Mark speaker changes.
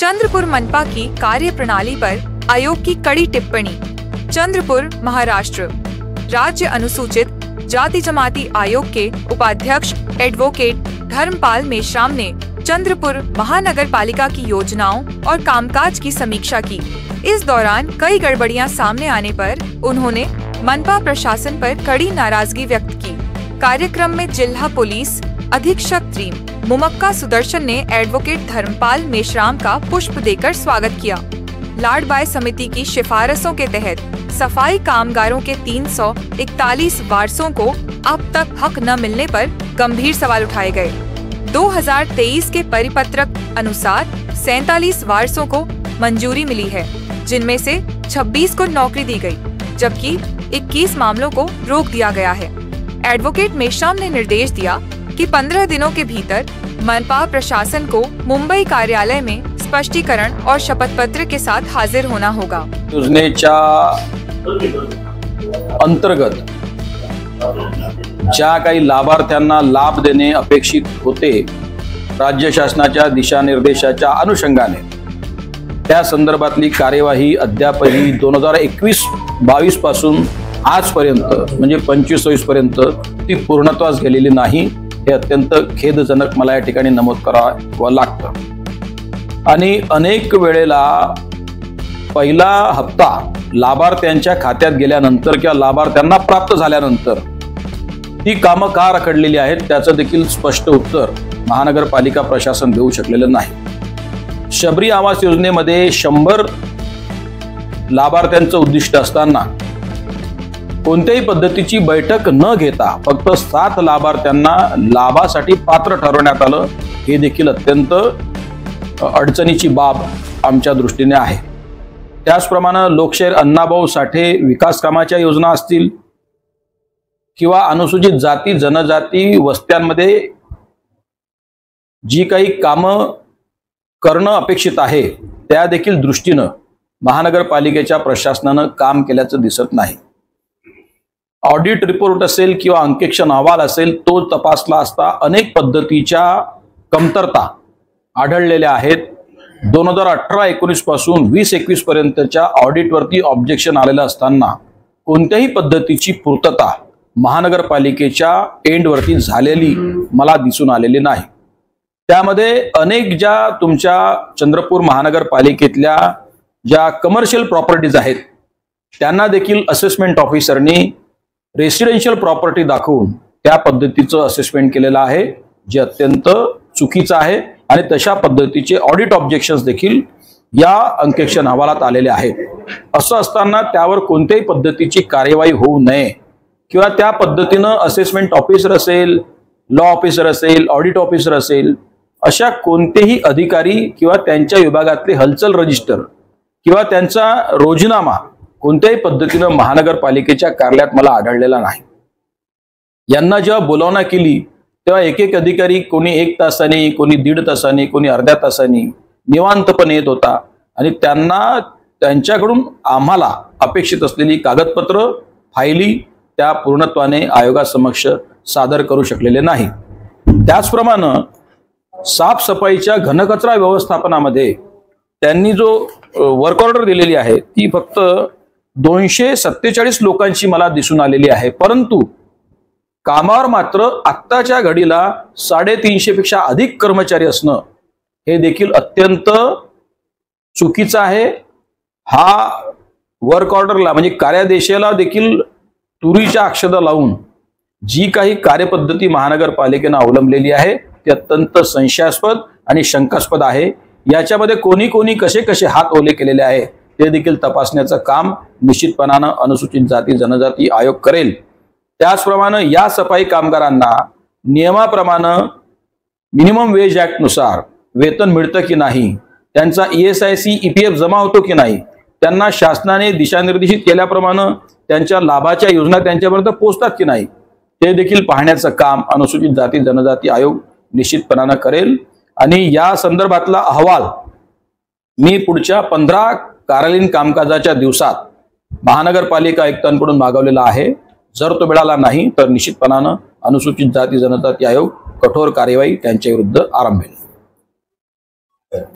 Speaker 1: चंद्रपुर मनपा की कार्यप्रणाली पर आयोग की कड़ी टिप्पणी। चंद्रपुर, महाराष्ट्र। राज्य अनुसूचित जाति जमाति आयोग के उपाध्यक्ष एडवोकेट धर्मपाल मेश्राम ने चंद्रपुर महानगर पालिका की योजनाओं और कामकाज की समीक्षा की। इस दौरान कई गड़बड़ियां सामने आने पर उन्होंने मनपा प्रशासन पर कड़ी नाराजगी व्यक्त की। कार्यक्रम में जिला पुलिस अधीक्षक टीम मुमक्का सुदर्शन ने एडवोकेट धर्मपाल मेश्राम का पुष्प देकर स्वागत किया। लाडबाई समिति की सिफारिशों के तहत सफाई कामगारों के 341 वारसों को अब तक हक न मिलने पर गंभीर सवाल उठाए गए। 2023 के परिपत्रक अनुसार 47 वारसों को मंजूरी मिली है, जिनमें से 26 को नौकरी दी गई, जबकि 21 मामलों को रोक दिया गया है। एडवोकेट मेश्राम ने निर्देश दिया कि 15 दिनों के भीतर मनपा प्रशासन को मुंबई कार्यालय में स्पष्टीकरण और शपथ पत्र के साथ हाजिर होना होगा।
Speaker 2: योजनेच्या अंतर्गत ज्या काही लाभार्थ्यांना लाभ देणे अपेक्षित होते, राज्य शासनाच्या दिशानिर्देशाच्या अनुषंगाने त्या संदर्भातली कार्यवाही अद्यापही 2021-22 पासून आजपर्यंत म्हणजे 25-26 पर्यंत ती पूर्णत्वास गेलेली नाही। हे अत्यंत खेदजनक मला या ठिकाणी नमूद करावं लागतं। आणि अनेक वेळेला पहिला हप्ता लाभार्थ्यांच्या खात्यात गेल्यानंतर किंवा लाभार्थ्यांना प्राप्त झाल्यानंतर ती कामं का रखडलेली आहेत त्याचं देखील स्पष्ट उत्तर महानगरपालिका प्रशासन देऊ शकलेलं नाही। शबरी आवास योजनेमध्ये 100 लाभार्थ्यांचं उद्दिष्ट असताना कोणत्याही पद्धतीची बैठक न घेता फक्त 7 लाभार्थ्यांना लाभासाठी पात्र ठरवण्यात आलं। हे देखील अत्यंत अडचणीची बाब आमच्या दृष्टीने आहे। त्याचप्रमाणे लोकशाहीर अण्णाभाऊ साठे विकास कामाच्या योजना असतील किंवा अनुसूचित जाती जनजाती वस्त्यांमध्ये जी काही कामं करणं अपेक्षित आहे त्या देखील दृष्टीनं महानगरपालिकेच्या प्रशासनानं काम केल्याचं दिसत नाही। ऑडिट रिपोर्ट असेल किंवा अंकेक्षण अहवाल असेल तो तपासला असता अनेक पद्धतीच्या कमतरता आढळलेल्या आहेत। 2018-19 पासून 20-21 पर्यंतच्या ऑडिटवरती ऑब्जेक्शन आलेलं असताना कोणत्याही पद्धतीची पूर्तता महानगरपालिकेच्या एंडवरती झालेली मला दिसून आलेली नाही। त्यामध्ये अनेक ज्या तुमच्या चंद्रपूर महानगरपालिकेतल्या ज्या कमर्शियल प्रॉपर्टीज आहेत त्यांना देखील असेसमेंट ऑफिसरनी रेसिडेन्शियल प्रॉपर्टी दाखवून त्या पद्धतीचं असेसमेंट केलेलं आहे, जे अत्यंत चुकीचं आहे। आणि तशा पद्धतीचे ऑडिट ऑब्जेक्शन्स देखील या अंकेक्षण अहवालात आलेले आहेत। असं असताना त्यावर कोणत्याही पद्धतीची कार्यवाही होऊ नये किंवा त्या पद्धतीनं असेसमेंट ऑफिसर असेल, लॉ ऑफिसर असेल, ऑडिट ऑफिसर असेल, अशा कोणतेही अधिकारी किंवा त्यांच्या विभागातले हलचल रजिस्टर किंवा त्यांचा रोजनामा कोणत्याही पद्धतीनं महानगरपालिकेच्या कार्यालयात मला आढळलेला नाही। यांना जेव्हा बोलावणा केली तेव्हा एक अधिकारी कोणी 1 तासाने, कोणी 1.5 तासाने, कोणी अर्ध्या तासाने निवांतपणे येत होता आणि त्यांना त्यांच्याकडून आम्हाला अपेक्षित असलेली कागदपत्र फायली त्या पूर्णत्वाने आयोगासमक्ष सादर करू शकलेले नाही। त्याचप्रमाणे साफसफाईच्या घनकचरा व्यवस्थापनामध्ये त्यांनी जो वर्क ऑर्डर दिलेली आहे ती फक्त 247 लोकांची मला दिसून आलेली आहे, परंतु कामावर मात्र आत्ताच्या घडीला 350 पेक्षा अधिक कर्मचारी असणं हे देखील अत्यंत चुकीचं आहे। हा वर्क ऑर्डरला म्हणजे कार्यादेशाला देखील तुरीच्या अक्षता लावून जी काही कार्यपद्धती महानगरपालिकेने अवलंबलेली आहे ती अत्यंत संशयास्पद आणि शंकास्पद आहे। याच्यामध्ये कोणी कोणी कसे कसे हात ओले केलेले आहे ते देखील तपासण्याचं काम निश्चितपणाने अनुसूचित जाती जनजाती आयोग करेल। त्याचप्रमाणे या सफाई कामगारांना नियमाप्रमाणे मिनिमम वेज ऍक्ट नुसार वेतन मिळतं की नाही, त्यांचा ESIC EPF जमा होतो की नाही, त्यांना शासनाने दिशानिर्देशित केल्याप्रमाणे त्यांच्या लाभाच्या योजना त्यांच्यापर्यंत पोहोचतात की नाही ते देखील पाहण्याचं काम अनुसूचित जाती जनजाती आयोग निश्चितपणाने करेल। आणि या संदर्भातला अहवाल मी पुढच्या 15 कार्यालयीन कामकाजाच्या दिवसात महानगरपालिका आयुक्तांकडून मागवलेला आहे। जर तो मिळाला नाही तर निश्चितपणाने अनुसूचित जाती जनजाती आयोग कठोर कार्यवाही त्यांच्या विरुद्ध आरंभेल।